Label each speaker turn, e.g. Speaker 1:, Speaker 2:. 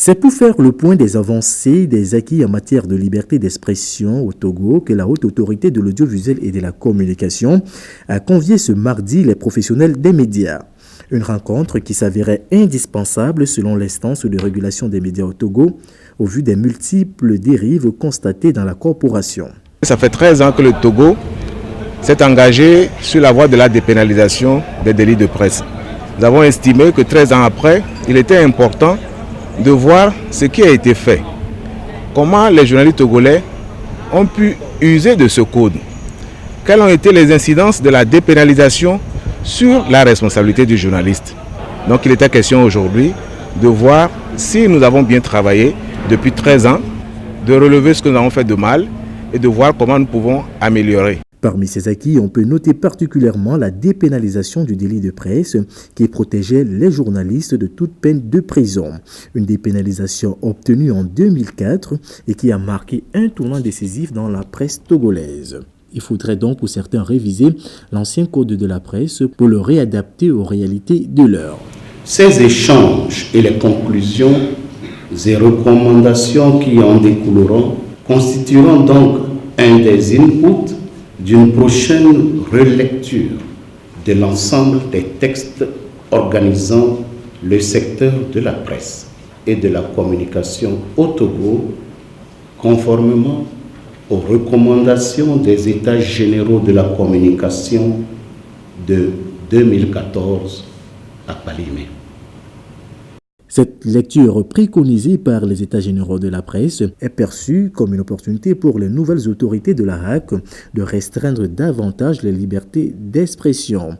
Speaker 1: C'est pour faire le point des avancées des acquis en matière de liberté d'expression au Togo que la Haute Autorité de l'audiovisuel et de la communication a convié ce mardi les professionnels des médias. Une rencontre qui s'avérait indispensable selon l'instance de régulation des médias au Togo au vu des multiples dérives constatées dans la corporation.
Speaker 2: Ça fait 13 ans que le Togo s'est engagé sur la voie de la dépénalisation des délits de presse. Nous avons estimé que 13 ans après, il était important de voir ce qui a été fait. Comment les journalistes togolais ont pu user de ce code. Quelles ont été les incidences de la dépénalisation sur la responsabilité du journaliste. Donc il était question aujourd'hui de voir si nous avons bien travaillé depuis 13 ans, de relever ce que nous avons fait de mal et de voir comment nous pouvons améliorer.
Speaker 1: Parmi ces acquis, on peut noter particulièrement la dépénalisation du délit de presse qui protégeait les journalistes de toute peine de prison. Une dépénalisation obtenue en 2004 et qui a marqué un tournant décisif dans la presse togolaise. Il faudrait donc pour certains réviser l'ancien code de la presse pour le réadapter aux réalités de l'heure.
Speaker 3: Ces échanges et les conclusions et recommandations qui en découleront constitueront donc un des inputs d'une prochaine relecture de l'ensemble des textes organisant le secteur de la presse et de la communication au Togo, conformément aux recommandations des États généraux de la communication de 2014 à Palimé.
Speaker 1: Cette lecture préconisée par les États généraux de la presse est perçue comme une opportunité pour les nouvelles autorités de la HAC de restreindre davantage les libertés d'expression.